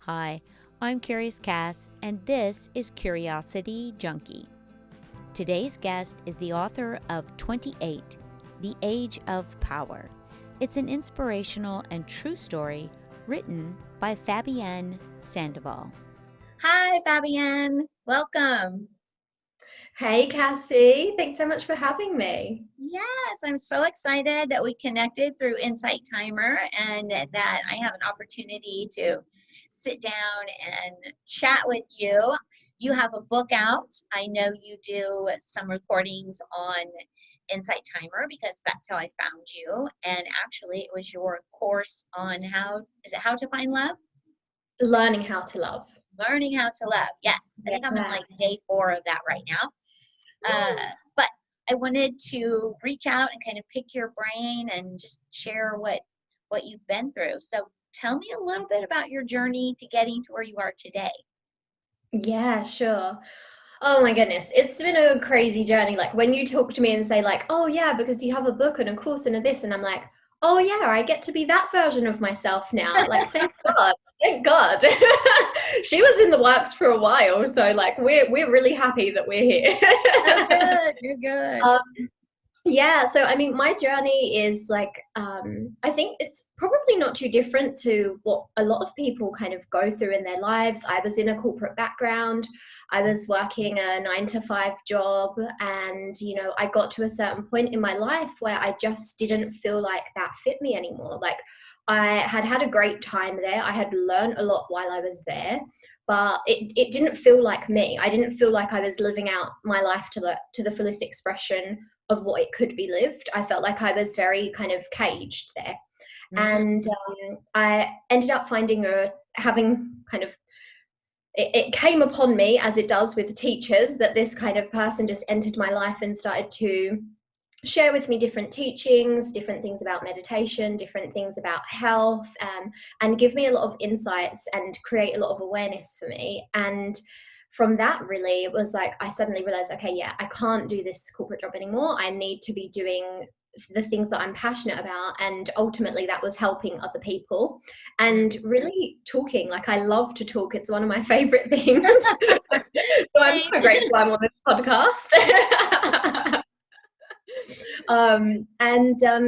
Hi, I'm Curious Cass, and this is Curiosity Junkie. Today's guest is the author of 28, The Age of Power. It's an inspirational and true story written by Fabienne Sandoval. Hi, Fabienne. Welcome. Hey, Cassie. Thanks so much for having me. Yes, I'm so excited that we connected through Insight Timer and that I have an opportunity to sit down and chat with you. You have a book out. I know you do some recordings on Insight Timer because that's how I found you. And actually, it was your course on how to find love? Learning how to love. Learning how to love. Yes. I think I'm on like day 4 of that right now. But I wanted to reach out and kind of pick your brain and just share what you've been through. So tell me a little bit about your journey to getting to where you are today. Yeah, sure. Oh my goodness. It's been a crazy journey. Like when you talk to me and say like, oh yeah, because you have a book and a course and a this, and I'm like, oh yeah, I get to be that version of myself now. Like, thank God. Thank God. She was in the works for a while. So like we're really happy that we're here. Oh, good. You're good. Yeah, so I mean, my journey is like, I think it's probably not too different to what a lot of people kind of go through in their lives. I was in a corporate background. I was working a 9-to-5 job, and I got to a certain point in my life where I just didn't feel like that fit me anymore. Like I had a great time there. I had learned a lot while I was there, but it didn't feel like me. I didn't feel like I was living out my life to the fullest expression of what it could be lived. I felt like I was very kind of caged there. Mm-hmm. And I ended up having kind of, it came upon me, as it does with teachers, that this kind of person just entered my life and started to share with me different teachings, different things about meditation, different things about health, and give me a lot of insights and create a lot of awareness for me. And from that, really, it was like I suddenly realized, okay, yeah, I can't do this corporate job anymore. I need to be doing the things that I'm passionate about. And ultimately that was helping other people and really talking. Like I love to talk. It's one of my favorite things. So I'm so grateful I'm on this podcast.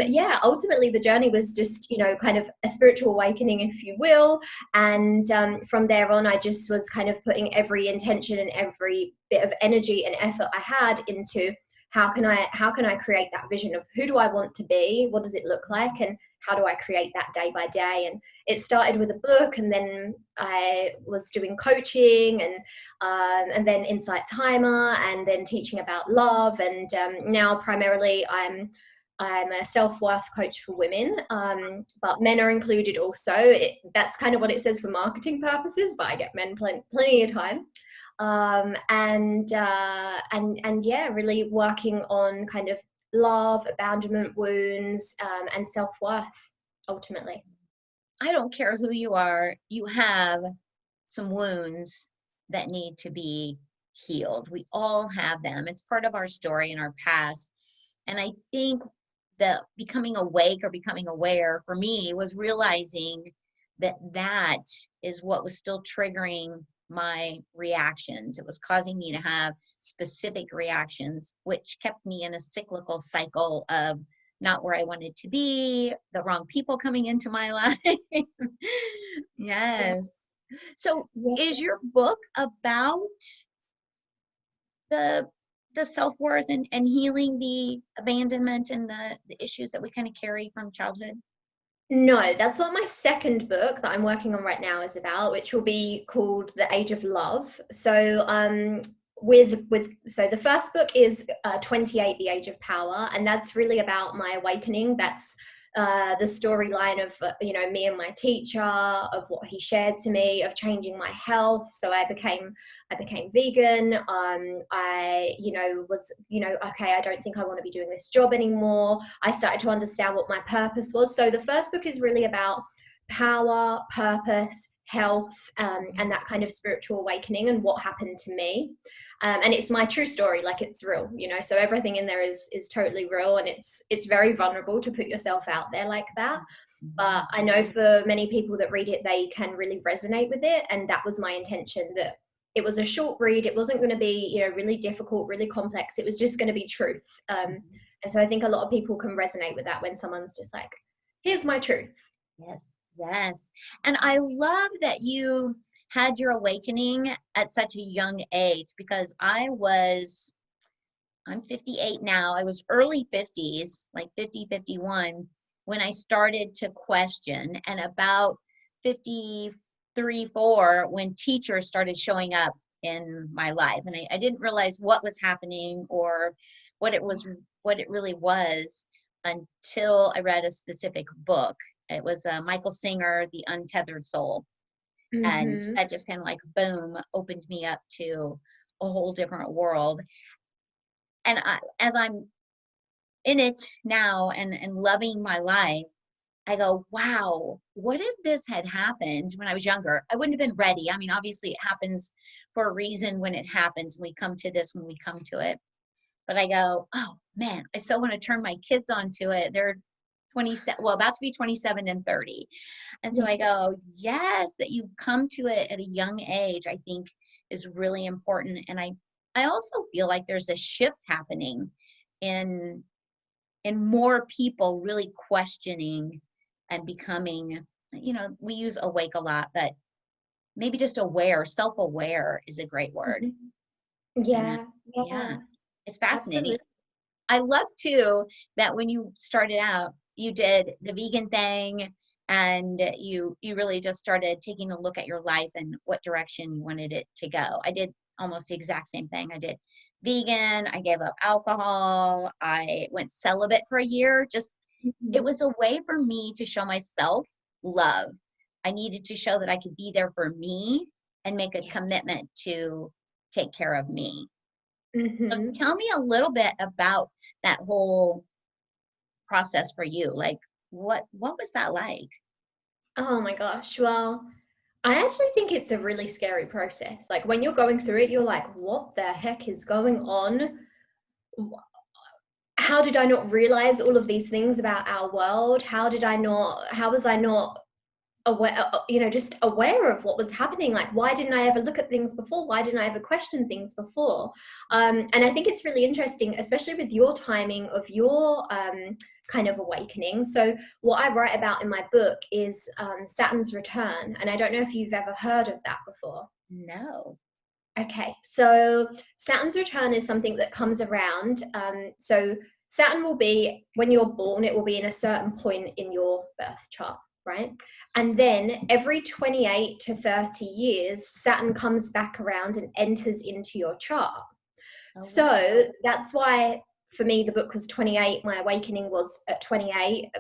Yeah, ultimately the journey was just, kind of a spiritual awakening, if you will. And from there on, I just was kind of putting every intention and every bit of energy and effort I had into how can I create that vision of who do I want to be? What does it look like? And how do I create that day by day? And it started with a book, and then I was doing coaching and then Insight Timer, and then teaching about love. And now primarily I'm a self-worth coach for women, but men are included also. That's kind of what it says for marketing purposes, but I get men plenty of time. And yeah, really working on kind of love, abandonment wounds, and self-worth ultimately. I don't care who you are, you have some wounds that need to be healed. We all have them. It's part of our story and our past. And I think that becoming awake or becoming aware for me was realizing that is what was still triggering my reactions. It was causing me to have specific reactions, which kept me in a cyclical cycle of not where I wanted to be, the wrong people coming into my life. Yes. So is your book about the self-worth and healing the abandonment and the issues that we kind of carry from childhood? No, that's what my second book that I'm working on right now is about, which will be called The Age of Love. So so the first book is 28, The Age of Power, and that's really about my awakening. That's the storyline of me and my teacher, of what he shared to me, of changing my health. So I became vegan. I was okay, I don't think I want to be doing this job anymore. I started to understand what my purpose was. So the first book is really about power, purpose, health, and that kind of spiritual awakening and what happened to me. And it's my true story, like it's real, so everything in there is totally real, and it's very vulnerable to put yourself out there like that. But I know for many people that read it, they can really resonate with it. And that was my intention, that it was a short read. It wasn't going to be, you know, really difficult, really complex. It was just going to be truth. And so I think a lot of people can resonate with that when someone's just like, here's my truth. Yes, yes. And I love that you had your awakening at such a young age, because I'm 58 now. I was early 50s, like 50, 51, when I started to question, and about 53, 4, when teachers started showing up in my life. And I didn't realize what was happening or what it really was until I read a specific book. It was Michael Singer, The Untethered Soul. And that just kind of like, boom, opened me up to a whole different world. And as I'm in it now and loving my life, I go, wow, what if this had happened when I was younger? I wouldn't have been ready. I mean, obviously it happens for a reason when it happens. We come to this when we come to it. But I go, oh man, I so want to turn my kids onto it. They're 27, well, about to be 27 and 30. And so I go, yes, that you come to it at a young age, I think is really important. And I also feel like there's a shift happening in more people really questioning and becoming, you know, we use awake a lot, but maybe just aware, self-aware is a great word. Yeah. It's fascinating. Absolutely. I love too that when you started out, you did the vegan thing, and you really just started taking a look at your life and what direction you wanted it to go. I did almost the exact same thing. I did vegan, I gave up alcohol, I went celibate for a year. Just it was a way for me to show myself love. I needed to show that I could be there for me and make a commitment to take care of me. So tell me a little bit about that whole process for you. Like, what was that like? Oh my gosh. Well, I actually think it's a really scary process. Like when you're going through it, you're like, what the heck is going on? How did I not realize all of these things about our world? How was I not aware, you know, just aware of what was happening? Like, why didn't I ever look at things before? Why didn't I ever question things before? And I think it's really interesting, especially with your timing of your kind of awakening. So what I write about in my book is Saturn's return. And I don't know if you've ever heard of that before. No. Okay, so Saturn's return is something that comes around. So Saturn will be, when you're born, it will be in a certain point in your birth chart, right? And then every 28 to 30 years, Saturn comes back around and enters into your chart. Oh, so wow. That's why, for me, the book was 28. My awakening was at 28,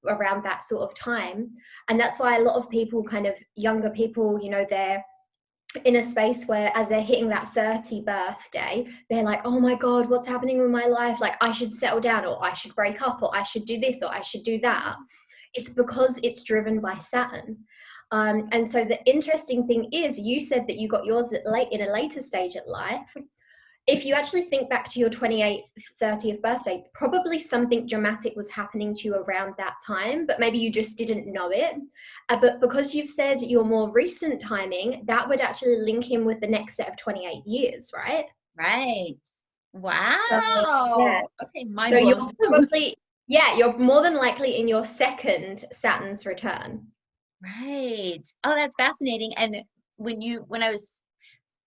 around that sort of time. And that's why a lot of people, kind of younger people, you know, they're in a space where as they're hitting that 30 birthday, they're like, oh my God, what's happening with my life? Like, I should settle down, or I should break up, or I should do this, or I should do that. It's because it's driven by Saturn. And so the interesting thing is, you said that you got yours in a later stage of life. If you actually think back to your 28th, 30th birthday, probably something dramatic was happening to you around that time, but maybe you just didn't know it. But because you've said your more recent timing, that would actually link in with the next set of 28 years, right? Right. Wow. So, yeah. Okay. So you're probably, you're more than likely in your second Saturn's return. Right. Oh, that's fascinating. And when I was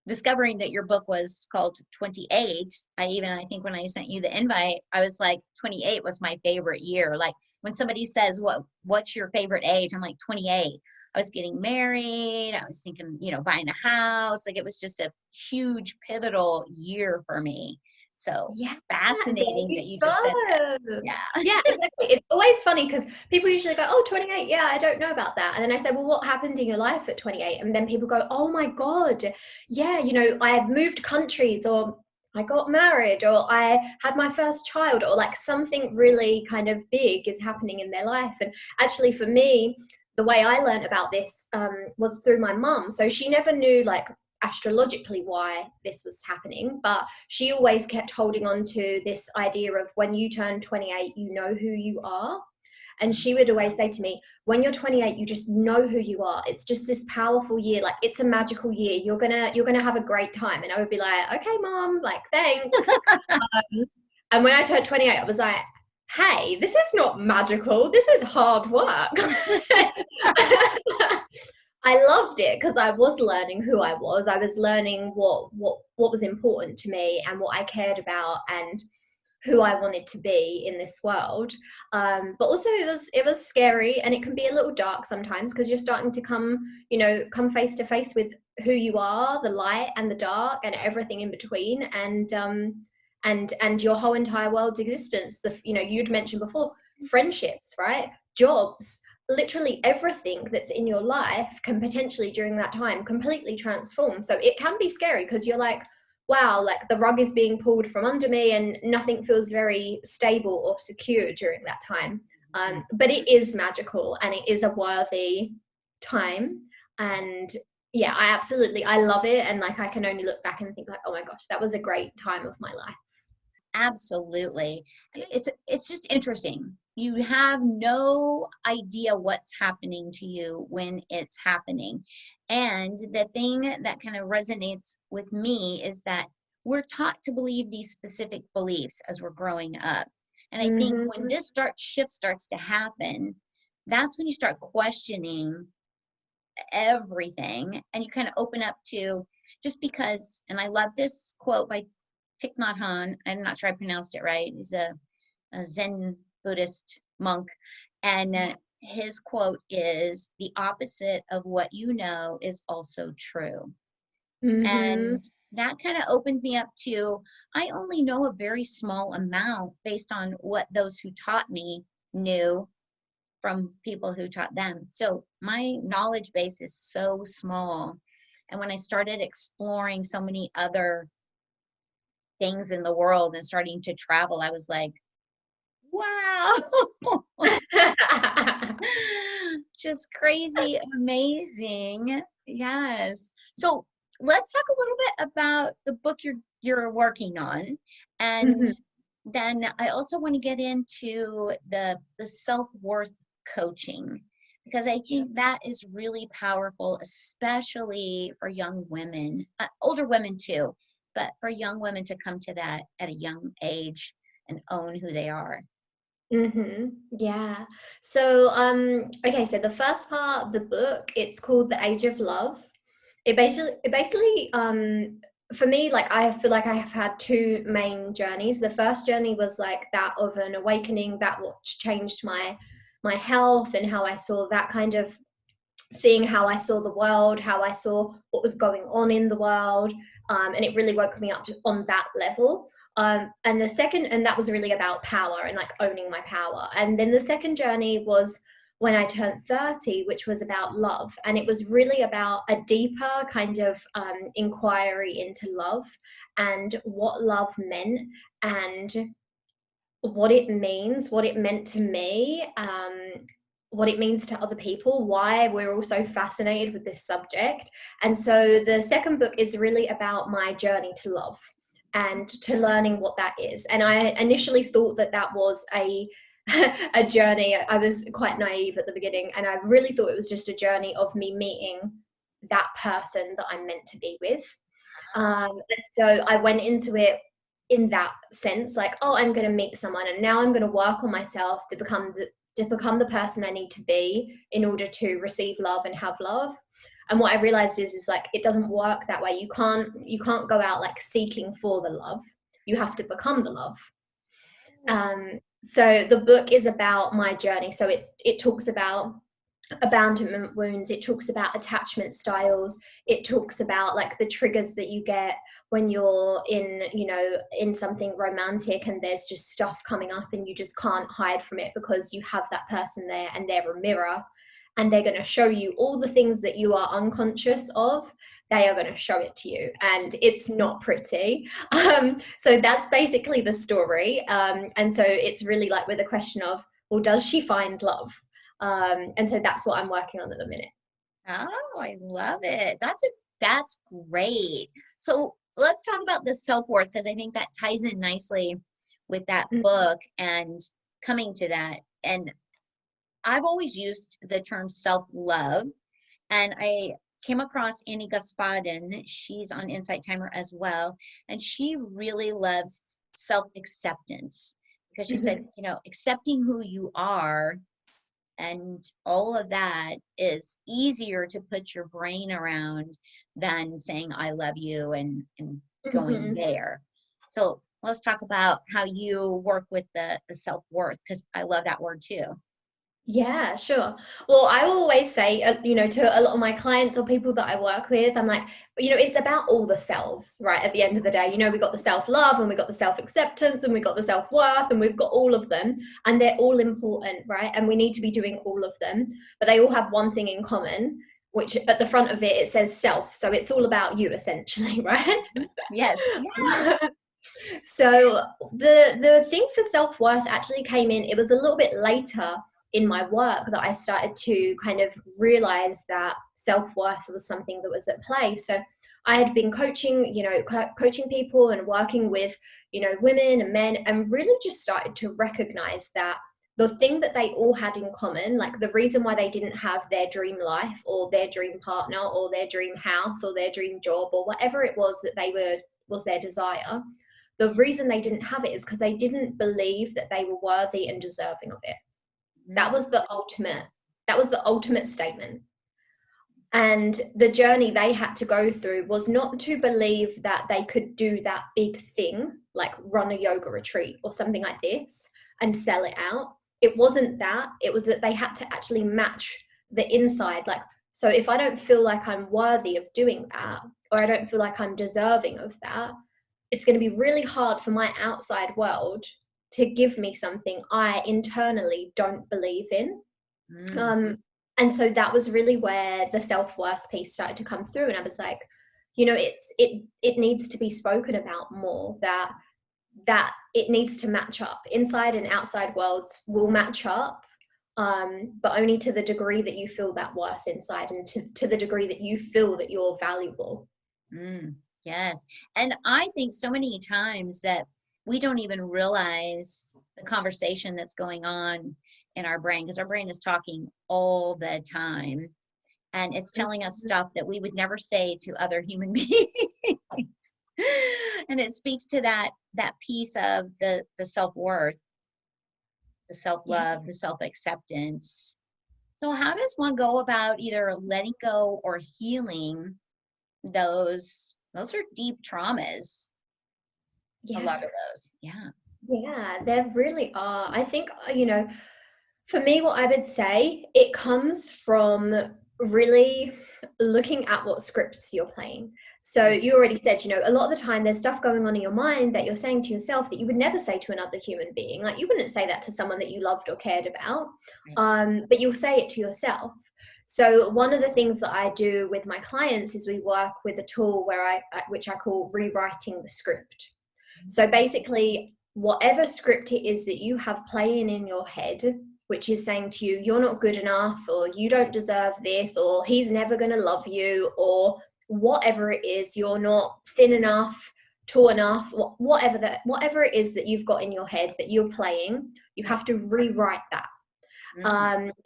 discovering that your book was called 28, I think when I sent you the invite, I was like, 28 was my favorite year. Like when somebody says, what's your favorite age? I'm like, 28. I was getting married. I was thinking, buying a house. Like it was just a huge pivotal year for me. So fascinating that you just said that. Yeah, exactly. It's always funny because people usually go, oh, 28, yeah, I don't know about that. And then I say, well, what happened in your life at 28? And then people go, oh my God, yeah, I have moved countries, or I got married, or I had my first child, or like something really kind of big is happening in their life. And actually for me, the way I learned about this was through my mum. So she never knew like astrologically why this was happening, but she always kept holding on to this idea of when you turn 28, you know who you are. And she would always say to me, when you're 28, you just know who you are. It's just this powerful year. Like, it's a magical year. You're gonna have a great time. And I would be like, okay, Mom, like, thanks. And when I turned 28, I was like, hey, this is not magical. This is hard work. I loved it because I was learning who I was. I was learning what was important to me and what I cared about and who I wanted to be in this world. But also it was scary, and it can be a little dark sometimes because you're starting to come face to face with who you are, the light and the dark and everything in between, and your whole entire world's existence. You'd mentioned before, friendships, right? Jobs, literally everything that's in your life can potentially during that time completely transform. So it can be scary because you're like, wow, like the rug is being pulled from under me and nothing feels very stable or secure during that time. But it is magical and it is a worthy time. And yeah, I love it. And like, I can only look back and think like, oh my gosh, that was a great time of my life. Absolutely. It's just interesting. You have no idea what's happening to you when it's happening. And the thing that kind of resonates with me is that we're taught to believe these specific beliefs as we're growing up. And I think when this shift starts to happen, that's when you start questioning everything and you kind of open up to, just because, and I love this quote by Thich Nhat Hanh. I'm not sure I pronounced it right. He's a Zen Buddhist monk. And his quote is, the opposite of what you know is also true. And that kind of opened me up to, I only know a very small amount based on what those who taught me knew from people who taught them. So my knowledge base is so small. And when I started exploring so many other things in the world and starting to travel, I was like, wow. Just crazy, amazing. Yes. So let's talk a little bit about the book you're working on. And then I also want to get into the self-worth coaching, because I think that is really powerful, especially for young women, older women too, but for young women to come to that at a young age and own who they are. Yeah. So okay, so the first part of the book, it's called The Age of Love. It basically for me, like, I feel like I have had two main journeys. The first journey was like that of an awakening, that what changed my health and how I saw that kind of thing, how I saw the world, how I saw what was going on in the world, and it really woke me up on that level. And that was really about power and like owning my power. And then the second journey was when I turned 30, which was about love. And it was really about a deeper kind of inquiry into love and what love meant and what it means, what it meant to me, what it means to other people, why we're all so fascinated with this subject. And so the second book is really about my journey to love and to learning what that is. And I initially thought that was a journey. I was quite naive at the beginning, and I really thought it was just a journey of me meeting that person that I'm meant to be with. And so I went into it in that sense, like, oh, I'm going to meet someone, and now I'm going to work on myself to become the person I need to be in order to receive love and have love. And what I realized is like, it doesn't work that way. You can't go out like seeking for the love. You have to become the love. So the book is about my journey. So it talks about abandonment wounds. It talks about attachment styles. It talks about like the triggers that you get when you're in something romantic and there's just stuff coming up and you just can't hide from it because you have that person there and they're a mirror and they're going to show you all the things that you are unconscious of. They are going to show it to you, and it's not pretty. So that's basically the story. And so it's really like with the question of, well, does she find love? And so that's what I'm working on at the minute. Oh, I love it. That's great. So let's talk about the self-worth, because I think that ties in nicely with that book and coming to that. And I've always used the term self-love, and I came across Annie Gospodin. She's on Insight Timer as well, and she really loves self-acceptance because she said, you know, accepting who you are and all of that is easier to put your brain around than saying I love you and going there. So let's talk about how you work with the self-worth, because I love that word too. Yeah, sure. Well, I will always say, you know, to a lot of my clients or people that I work with, I'm like, you know, it's about all the selves, right? At the end of the day, you know, we've got the self-love and we've got the self-acceptance and we've got the self-worth and we've got all of them, and they're all important, right? And we need to be doing all of them, but they all have one thing in common, which at the front of it says self. So it's all about you essentially, right? Yes. So the thing for self-worth actually came in, it was a little bit later in my work that I started to kind of realize that self-worth was something that was at play. So I had been coaching, you know, coaching people and working with, you know, women and men, and really just started to recognize that the thing that they all had in common, like the reason why they didn't have their dream life or their dream partner or their dream house or their dream job or whatever it was that was their desire, the reason they didn't have it is because they didn't believe that they were worthy and deserving of it. That was the ultimate statement. And the journey they had to go through was not to believe that they could do that big thing, like run a yoga retreat or something like this and sell it out. It wasn't that. It was that they had to actually match the inside. Like, so if I don't feel like I'm worthy of doing that, or I don't feel like I'm deserving of that, it's going to be really hard for my outside world to give me something I internally don't believe in. And so that was really where the self-worth piece started to come through. And I was like, you know, it needs to be spoken about more, that it needs to match up. Inside and outside worlds will match up, but only to the degree that you feel that worth inside, and to the degree that you feel that you're valuable. Yes. And I think so many times that we don't even realize the conversation that's going on in our brain, because our brain is talking all the time, and it's telling us stuff that we would never say to other human beings. And it speaks to that piece of the self-worth, the self-love, the self-acceptance. So how does one go about either letting go or healing those are deep traumas? A lot of those. Yeah, there really are. I think, you know, for me, what I would say, it comes from really looking at what scripts you're playing. So you already said, you know, a lot of the time there's stuff going on in your mind that you're saying to yourself that you would never say to another human being. Like, you wouldn't say that to someone that you loved or cared about, but you'll say it to yourself. So one of the things that I do with my clients is we work with a tool which I call rewriting the script. So basically, whatever script it is that you have playing in your head, which is saying to you, you're not good enough, or you don't deserve this, or he's never going to love you, or whatever it is, you're not thin enough, tall enough, whatever it is that you've got in your head that you're playing, you have to rewrite that.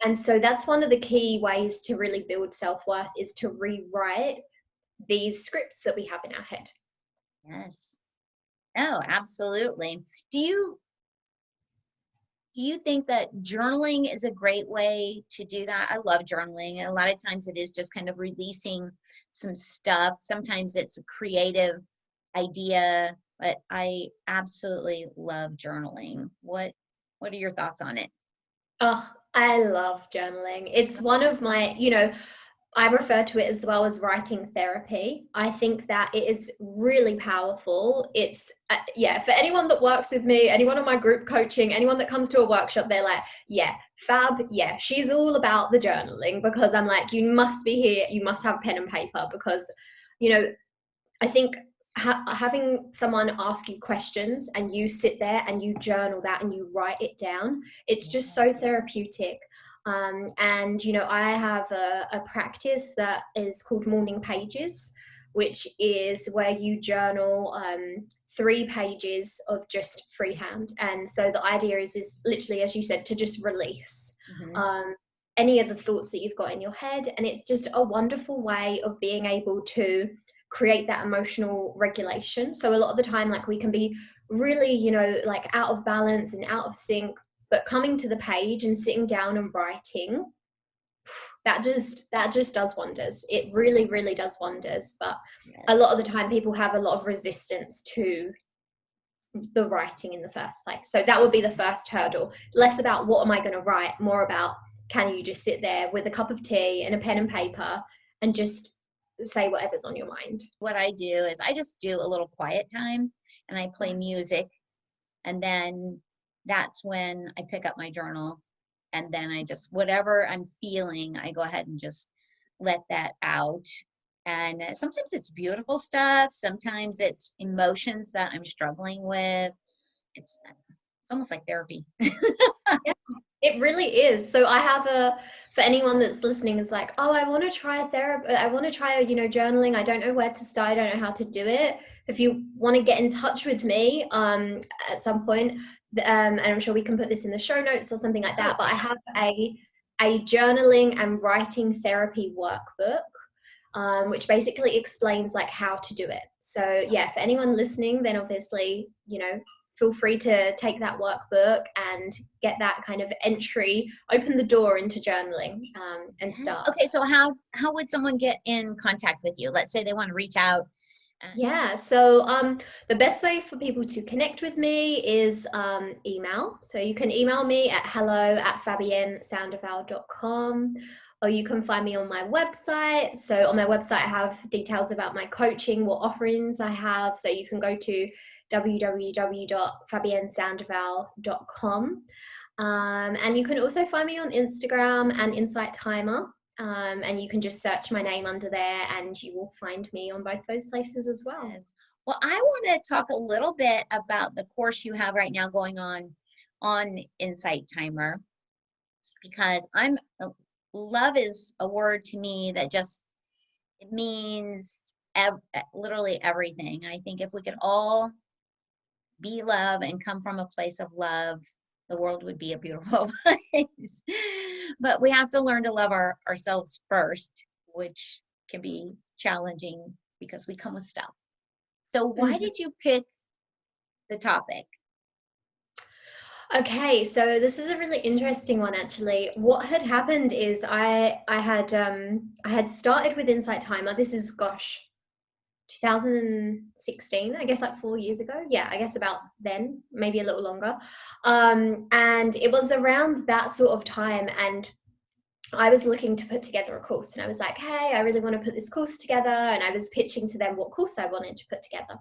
And so that's one of the key ways to really build self-worth, is to rewrite these scripts that we have in our head. Yes. Oh, absolutely. Do you think that journaling is a great way to do that? I love journaling. A lot of times it is just kind of releasing some stuff. Sometimes it's a creative idea, but I absolutely love journaling. What are your thoughts on it? Oh, I love journaling. It's one of my, you know, I refer to it as well as writing therapy. I think that it is really powerful. It's, for anyone that works with me, anyone on my group coaching, anyone that comes to a workshop, they're like, Fab, she's all about the journaling, because I'm like, you must be here, you must have pen and paper, because, you know, I think having someone ask you questions and you sit there and you journal that and you write it down, it's just so therapeutic. And, you know, I have a practice that is called morning pages, which is where you journal 3 pages of just freehand. And so the idea is literally, as you said, to just release. any of the thoughts that you've got in your head. And it's just a wonderful way of being able to create that emotional regulation. So a lot of the time, like, we can be really, you know, like out of balance and out of sync, but coming to the page and sitting down and writing, that just does wonders. It really, really does wonders. But a lot of the time people have a lot of resistance to the writing in the first place. So that would be the first hurdle. Less about what am I going to write, more about, can you just sit there with a cup of tea and a pen and paper and just say whatever's on your mind? What I do is I just do a little quiet time and I play music, and then that's when I pick up my journal, and then I just, whatever I'm feeling, I go ahead and just let that out. And sometimes it's beautiful stuff, sometimes it's emotions that I'm struggling with. It's almost like therapy. Yeah, it really is. So I have for anyone that's listening, it's like, oh, I want to try therapy, I want to try, you know, journaling. I don't know where to start. I don't know how to do it. If you want to get in touch with me at some point, and I'm sure we can put this in the show notes or something like that, but I have a journaling and writing therapy workbook, which basically explains like how to do it. So yeah, for anyone listening, then obviously, you know, feel free to take that workbook and get that kind of entry, open the door into journaling, and start. Okay, so how would someone get in contact with you? Let's say they want to reach out. Yeah, so the best way for people to connect with me is email. So you can email me at hello@fabiennesandoval.com, or you can find me on my website. So on my website, I have details about my coaching, what offerings I have. So you can go to www.fabiennesandoval.com. And you can also find me on Instagram and Insight Timer. And you can just search my name under there and you will find me on both those places as well. Yes. Well, I want to talk a little bit about the course you have right now going on Insight Timer, because love is a word to me that just, it means literally everything. I think if we could all be love and come from a place of love, the world would be a beautiful place. But we have to learn to love ourselves first, which can be challenging because we come with stuff. So why did you pick the topic? Okay, so this is a really interesting one, actually. What had happened is I had started with Insight Timer. This is 2016, I guess, like 4 years ago. Yeah, I guess about then, maybe a little longer. And it was around that sort of time, and I was looking to put together a course, and I was like, hey, I really want to put this course together. And I was pitching to them what course I wanted to put together.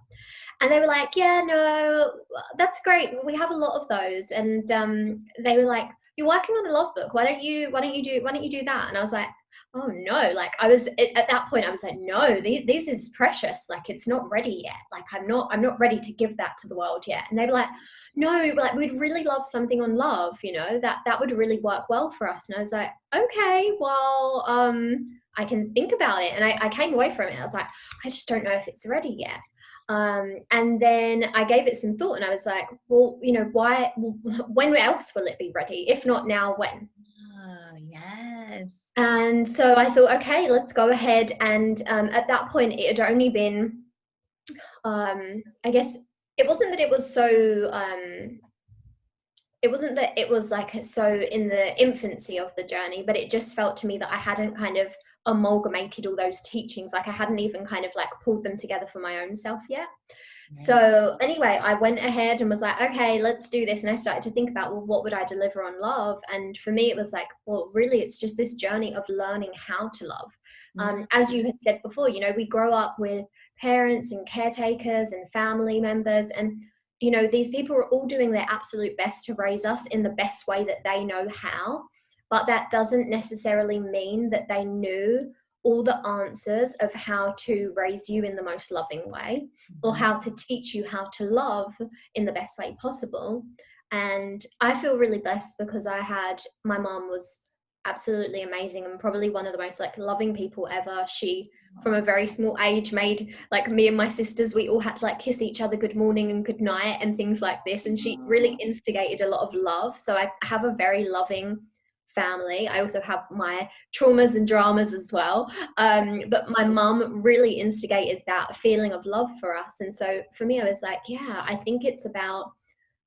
And they were like, yeah, no, that's great. We have a lot of those. And they were like, you're working on a love book. Why don't you do that? And I was like, oh no, like at that point I was like, no, this is precious. Like, it's not ready yet. Like, I'm not ready to give that to the world yet. And they were like, no, like, we'd really love something on love, you know, that would really work well for us. And I was like, okay, well, I can think about it. And I came away from it. I was like, I just don't know if it's ready yet. And then I gave it some thought, and I was like, well, you know, when else will it be ready? If not now, when? Oh, yes. And so I thought, okay, let's go ahead. And at that point, it had only been, I guess, it wasn't that it was so, it wasn't that it was like so in the infancy of the journey, but it just felt to me that I hadn't kind of amalgamated all those teachings. Like, I hadn't even kind of like pulled them together for my own self yet. So anyway, I went ahead and was like, okay, let's do this. And I started to think about, well, what would I deliver on love? And for me, it was like, well, really, it's just this journey of learning how to love. As you had said before, you know, we grow up with parents and caretakers and family members, and, you know, these people are all doing their absolute best to raise us in the best way that they know how. But that doesn't necessarily mean that they knew all the answers of how to raise you in the most loving way, or how to teach you how to love in the best way possible. And I feel really blessed because my mom was absolutely amazing and probably one of the most like loving people ever. She, from a very small age, made like me and my sisters, we all had to like kiss each other good morning and good night and things like this. And she really instigated a lot of love. So I have a very loving family. I also have my traumas and dramas as well. But my mum really instigated that feeling of love for us. And so for me, I was like, yeah, I think it's about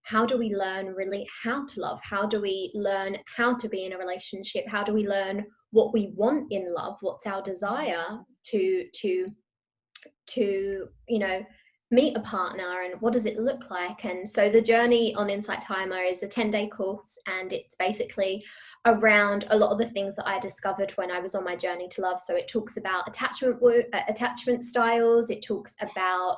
how do we learn really how to love? How do we learn how to be in a relationship? How do we learn what we want in love? What's our desire to meet a partner, and what does it look like? And so the journey on Insight Timer is a 10-day course, and it's basically around a lot of the things that I discovered when I was on my journey to love. So it talks about attachment styles, it talks about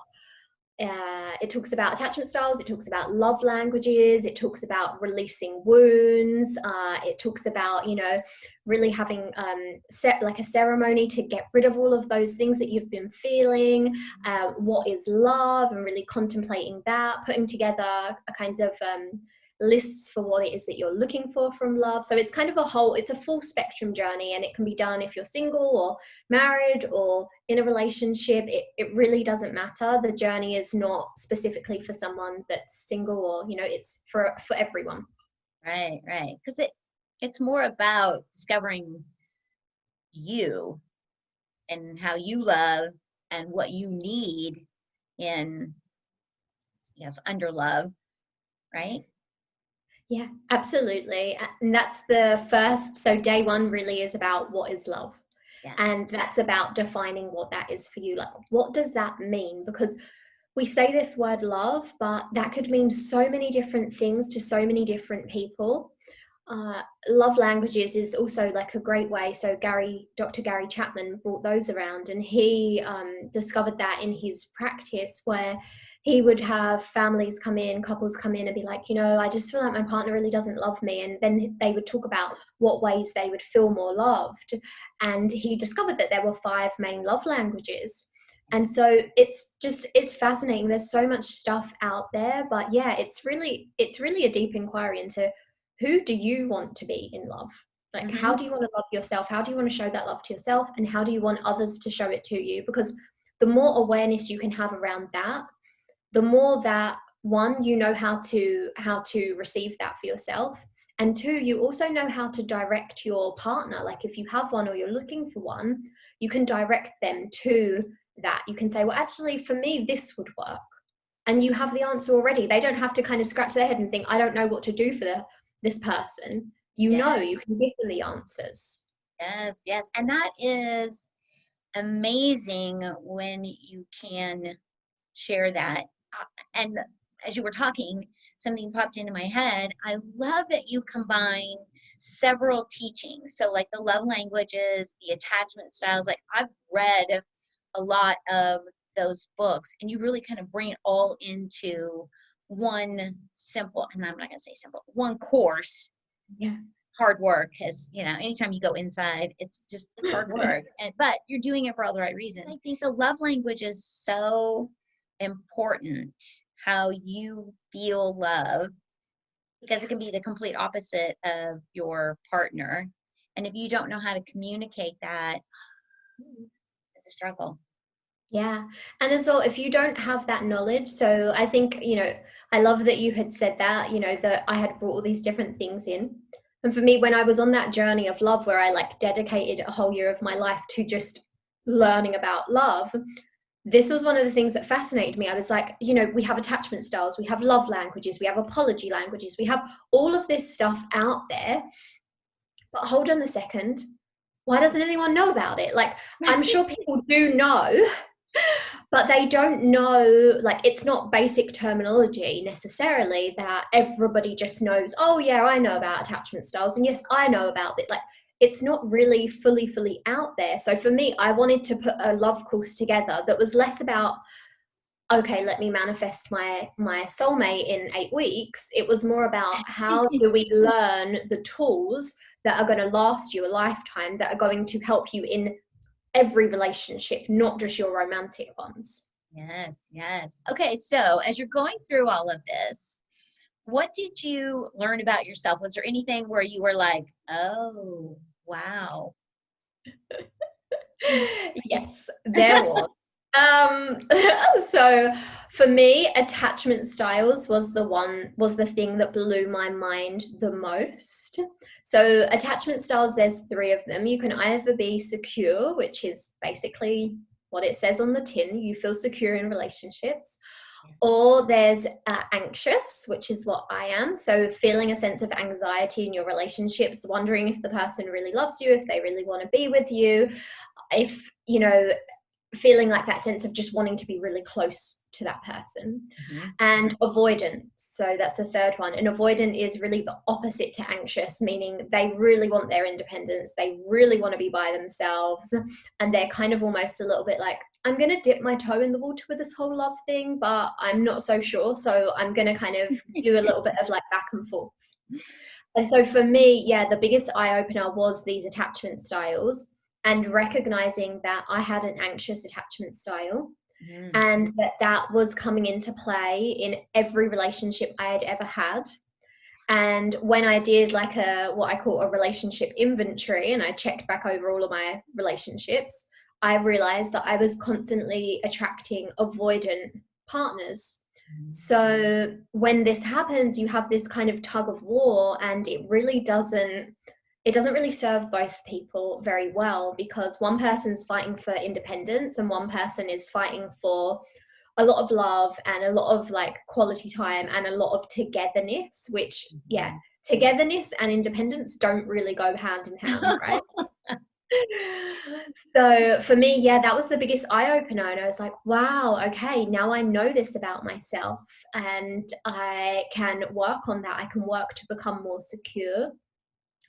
attachment styles, it talks about love languages, it talks about releasing wounds, it talks about, really having like a ceremony to get rid of all of those things that you've been feeling, what is love, and really contemplating that, putting together a kinds of lists for what it is that you're looking for from love. So it's kind of it's a full spectrum journey, and it can be done if you're single or married or in a relationship. It really doesn't matter. The journey is not specifically for someone that's single, or it's for everyone. Right, because it's more about discovering you and how you love and what you need under love, right? Yeah, absolutely. And that's the first. So day one really is about what is love. Yeah. And that's about defining what that is for you. Like, what does that mean? Because we say this word love, but that could mean so many different things to so many different people. Love languages is also like a great way. So Dr. Gary Chapman brought those around, and he discovered that in his practice, where he would have couples come in and be like, I just feel like my partner really doesn't love me. And then they would talk about what ways they would feel more loved. And he discovered that there were 5 main love languages. And so it's fascinating. There's so much stuff out there, but yeah, it's really a deep inquiry into who do you want to be in love? Like, mm-hmm. How do you want to love yourself? How do you want to show that love to yourself? And how do you want others to show it to you? Because the more awareness you can have around that, the more that, one, you know how to receive that for yourself, and 2, you also know how to direct your partner. Like, if you have one or you're looking for one, you can direct them to that. You can say, well, actually, for me, this would work. And you have the answer already. They don't have to kind of scratch their head and think, I don't know what to do for this person. You can give them the answers. Yes. And that is amazing when you can share that. And as you were talking, something popped into my head. I love that you combine several teachings. So like the love languages, the attachment styles, like I've read a lot of those books, and you really kind of bring it all into one simple, and I'm not going to say simple, one course. Yeah. Hard work has, anytime you go inside, it's hard work. But you're doing it for all the right reasons. I think the love language is so important, how you feel love, because it can be the complete opposite of your partner. And if you don't know how to communicate that, it's a struggle. Yeah. And as well, if you don't have that knowledge, so I think, I love that you had said that, that I had brought all these different things in. And for me, when I was on that journey of love, where I like dedicated a whole year of my life to just learning about love, this was one of the things that fascinated me. I was like, we have attachment styles, we have love languages, we have apology languages, we have all of this stuff out there. But hold on a second. Why doesn't anyone know about it? Like, I'm sure people do know, but they don't know, like, it's not basic terminology necessarily that everybody just knows, oh yeah, I know about attachment styles, and yes, I know about it. Like, it's not really fully out there. So for me, I wanted to put a love course together that was less about, okay, let me manifest my soulmate in 8 weeks. It was more about, how do we learn the tools that are going to last you a lifetime, that are going to help you in every relationship, not just your romantic ones. Yes. Okay, so as you're going through all of this, what did you learn about yourself? Was there anything where you were like, oh, wow? Yes, there was. So for me, attachment styles was the thing that blew my mind the most. So attachment styles, there's 3 of them. You can either be secure, which is basically what it says on the tin. You feel secure in relationships. Or there's anxious, which is what I am. So feeling a sense of anxiety in your relationships, wondering if the person really loves you, if they really want to be with you, if, feeling like that sense of just wanting to be really close to that person. And avoidant, so that's the 3rd one. And avoidant is really the opposite to anxious, meaning they really want their independence, they really want to be by themselves, and they're kind of almost a little bit like, I'm going to dip my toe in the water with this whole love thing, but I'm not so sure, so I'm going to kind of do a little bit of like back and forth. And so for me, the biggest eye-opener was these attachment styles, and recognizing that I had an anxious attachment style, and that was coming into play in every relationship I had ever had. And when I did like what I call a relationship inventory, and I checked back over all of my relationships, I realized that I was constantly attracting avoidant partners. So when this happens, you have this kind of tug of war, and it doesn't really serve both people very well, because one person's fighting for independence and one person is fighting for a lot of love and a lot of like quality time and a lot of togetherness, which togetherness and independence don't really go hand in hand, right? So for me, that was the biggest eye-opener, and I was like, wow, okay, now I know this about myself, and I can work on that. I can work to become more secure.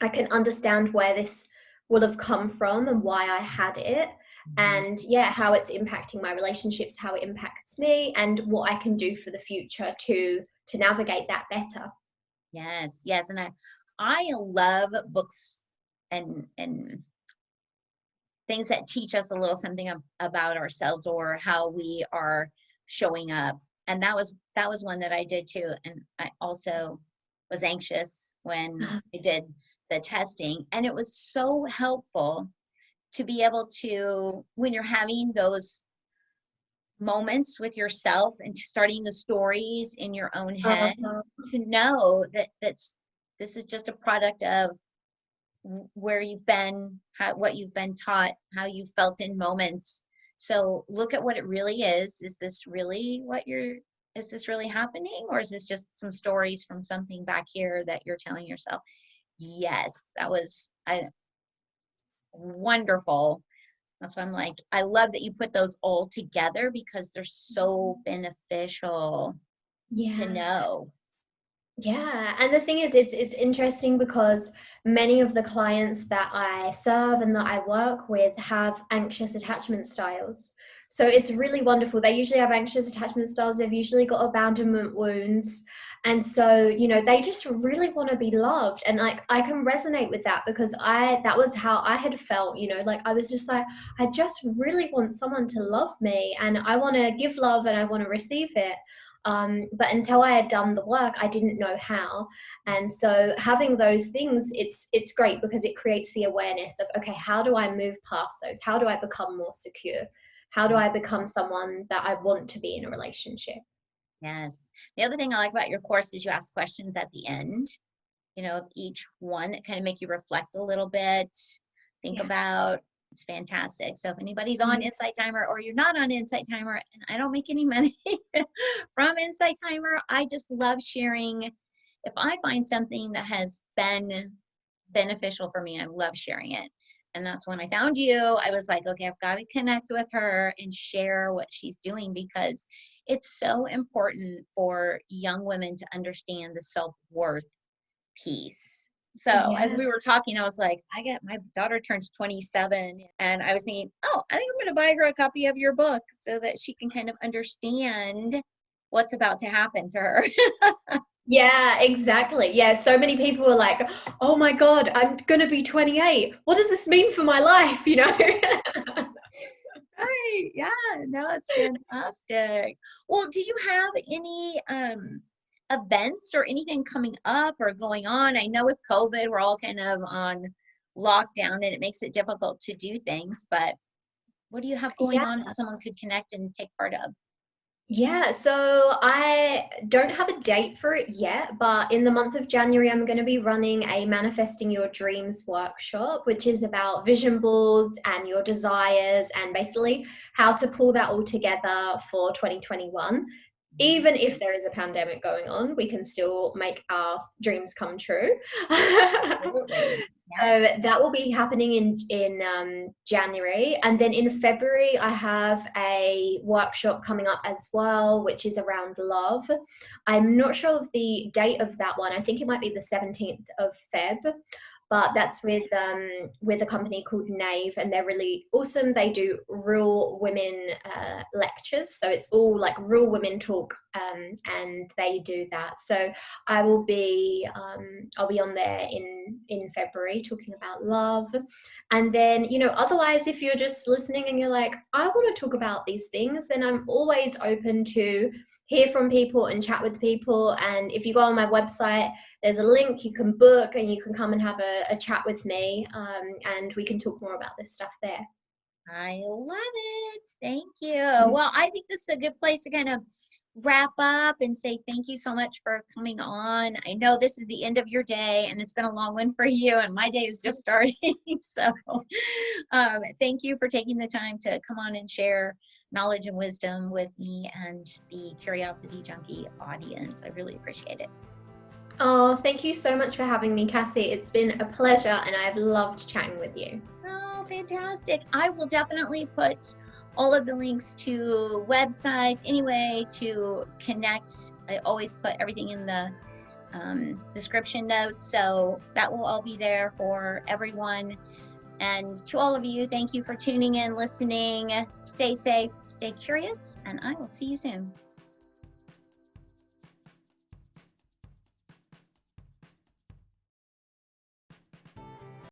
I can understand where this will have come from and why I had it, and how it's impacting my relationships, how it impacts me, and what I can do for the future to navigate that better. Yes, and I love books and things that teach us a little something about ourselves or how we are showing up. And that was one that I did too. And I also was anxious when I did the testing, and it was so helpful to be able to, when you're having those moments with yourself and starting the stories in your own head, to know that this is just a product of where you've been, what you've been taught, how you felt in moments. So look at what it really is. Is this really is this really happening? Or is this just some stories from something back here that you're telling yourself? Yes, that was wonderful. That's why I'm like, I love that you put those all together, because they're so beneficial to know. Yeah, and the thing is, it's interesting because many of the clients that I serve and that I work with have anxious attachment styles. So it's really wonderful. They usually have anxious attachment styles. They've usually got abandonment wounds. And so, they just really want to be loved. And like, I can resonate with that, because that was how I had felt, like I was just like, I just really want someone to love me, and I want to give love and I want to receive it. But until I had done the work, I didn't know how. And so having those things, it's great, because it creates the awareness of, okay, how do I move past those? How do I become more secure? How do I become someone that I want to be in a relationship? Yes. The other thing I like about your course is you ask questions at the end, of each one that kind of make you reflect a little bit, think about. It's fantastic. So if anybody's on Insight Timer, or you're not on Insight Timer, and I don't make any money from Insight Timer, I just love sharing. If I find something that has been beneficial for me, I love sharing it. And that's when I found you. I was like, okay, I've got to connect with her and share what she's doing, because it's so important for young women to understand the self-worth piece. So as we were talking, I was like, my daughter turns 27, and I was thinking, I think I'm going to buy her a copy of your book so that she can kind of understand what's about to happen to her. Yeah, exactly. Yeah, so many people are like, oh my God, I'm going to be 28. What does this mean for my life, Right. Yeah, no, it's fantastic. Well, do you have any events or anything coming up or going on? I know with COVID, we're all kind of on lockdown, and it makes it difficult to do things, but what do you have going on that someone could connect and take part of? Yeah, so I don't have a date for it yet, but in the month of January, I'm going to be running a Manifesting Your Dreams workshop, which is about vision boards and your desires and basically how to pull that all together for 2021. Even if there is a pandemic going on, we can still make our dreams come true. Absolutely. So that will be happening in January, and then in February I have a workshop coming up as well, which is around love. I'm not sure of the date of that one. I think it might be the 17th of Feb, but that's with a company called Nave, and they're really awesome. They do real women lectures, so it's all like real women talk, and they do that. So I'll be on there in February talking about love. And then, otherwise, if you're just listening and you're like, I want to talk about these things, then I'm always open to hear from people and chat with people. And if you go on my website, there's a link, you can book and you can come and have a chat with me, and we can talk more about this stuff there. I love it. Thank you. Well, I think this is a good place to kind of wrap up and say thank you so much for coming on. I know this is the end of your day and it's been a long one for you, and my day is just starting. So thank you for taking the time to come on and share knowledge and wisdom with me and the Curiosity Junkie audience. I really appreciate it. Oh, thank you so much for having me, Cassie. It's been a pleasure and I've loved chatting with you. Oh, fantastic. I will definitely put all of the links to websites anyway to connect. I always put everything in the description notes, so that will all be there for everyone. And to all of you, thank you for tuning in, listening. Stay safe, stay curious, and I will see you soon.